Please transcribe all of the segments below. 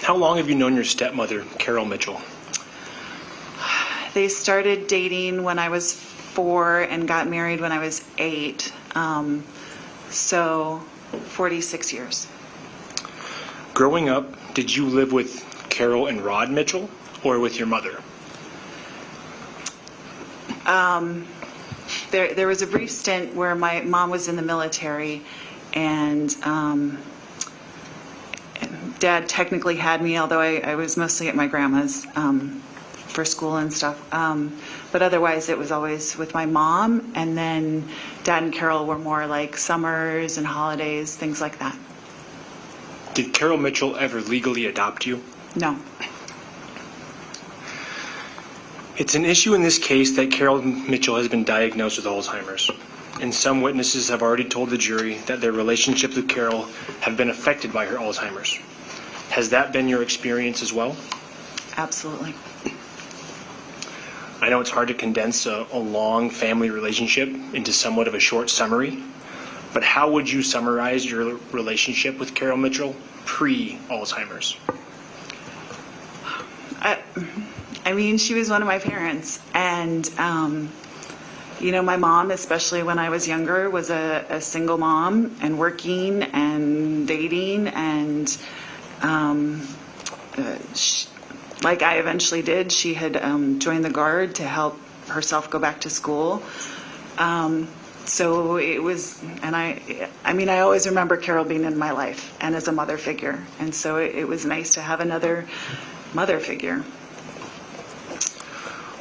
How long have you known your stepmother, Carol Mitchell? They started dating when I was 4 and got married when I was 8. So 46 years. Growing up, did you live with Carol and Rod Mitchell or with your mother? There was a brief stint where my mom was in the military, and Dad technically had me, although I was mostly at my grandma's for school and stuff. But otherwise, it was always with my mom, and then Dad and Carol were more like summers and holidays, things like that. Did Carol Mitchell ever legally adopt you? No. It's an issue in this case that Carol Mitchell has been diagnosed with Alzheimer's, and some witnesses have already told the jury that their relationships with Carol have been affected by her Alzheimer's. Has that been your experience as well? Absolutely. I know it's hard to condense a long family relationship into somewhat of a short summary, but how would you summarize your relationship with Carol Mitchell pre-Alzheimer's? I mean, she was one of my parents, and my mom, especially when I was younger, was a single mom and working and dating, and like I eventually did, she had joined the Guard to help herself go back to school. So it was, and I always remember Carol being in my life and as a mother figure, and so it was nice to have another mother figure.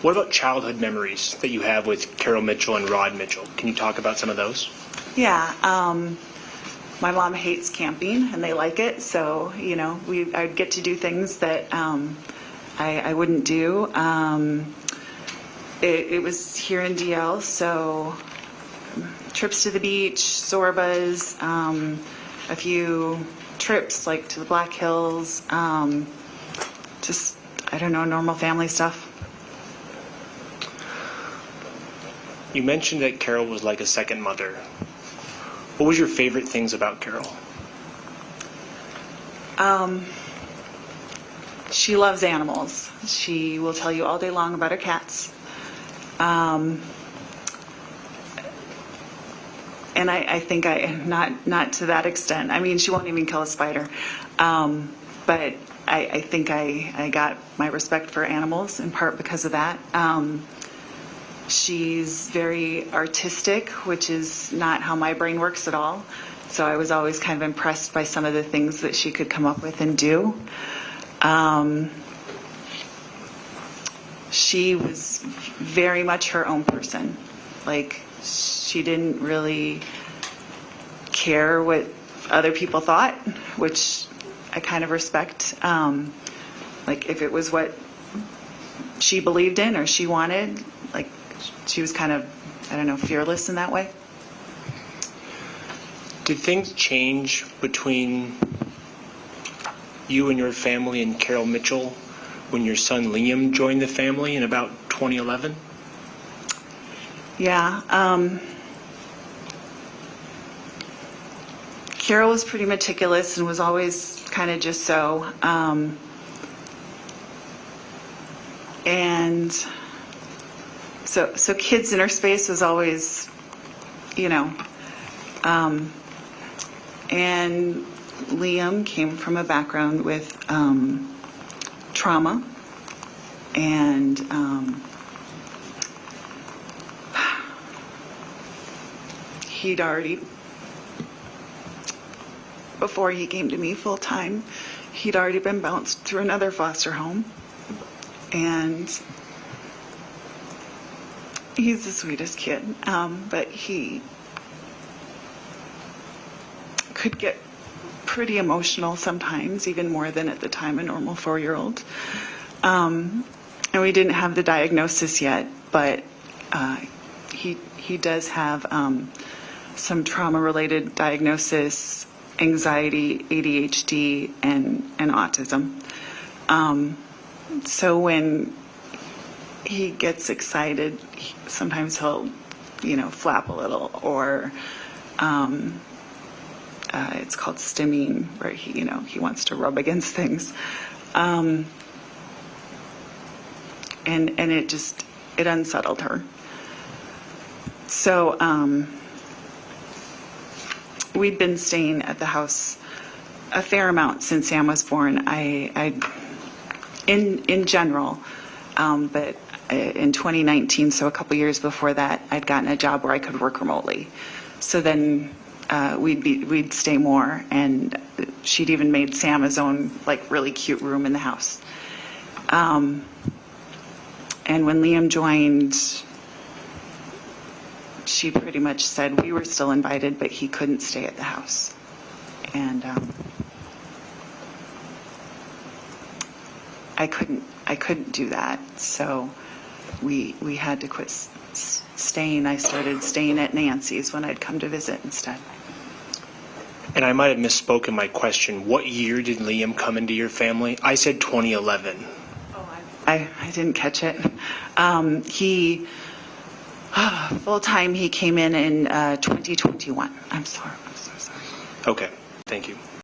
What about childhood memories that you have with Carol Mitchell and Rod Mitchell? Can you talk about some of those? Yeah. My mom hates camping, and they like it. So, I'd get to do things that I wouldn't do. It was here in DL, so trips to the beach, Sorbas, a few trips like to the Black Hills, just, normal family stuff. You mentioned that Carol was like a second mother. What was your favorite things about Carol? She loves animals. She will tell you all day long about her cats. And I think not to that extent. I mean, she won't even kill a spider. But I think I got my respect for animals in part because of that. She's very artistic, which is not how my brain works at all. So I was always kind of impressed by some of the things that she could come up with and do. She was very much her own person. Like, she didn't really care what other people thought, which I kind of respect. Like, if it was what she believed in or she wanted, like, she was kind of, fearless in that way. Did things change between you and your family and Carol Mitchell when your son Liam joined the family in about 2011? Yeah. Carol was pretty meticulous and was always kind of just so. And so kids in her space was always, and Liam came from a background with trauma, and he'd already, before he came to me full time, he'd already been bounced through another foster home, and he's the sweetest kid, but he could get pretty emotional sometimes, even more than at the time a normal 4-year-old. And we didn't have the diagnosis yet, but he does have some trauma-related diagnosis, anxiety, ADHD, and autism. So when he gets excited, sometimes he'll, flap a little, or it's called stimming, where he wants to rub against things. And it unsettled her. So we'd been staying at the house a fair amount since Sam was born. In general, but in 2019, so a couple years before that, I'd gotten a job where I could work remotely. So then we'd stay more, and she'd even made Sam his own really cute room in the house. And when Liam joined, she pretty much said we were still invited, but he couldn't stay at the house. And I couldn't do that. So we had to quit staying. I started staying at Nancy's when I'd come to visit instead. And I might have misspoken my question. What year did Liam come into your family? I said 2011. I didn't catch it. He full-time, he came in 2021. I'm so sorry. Okay, thank you.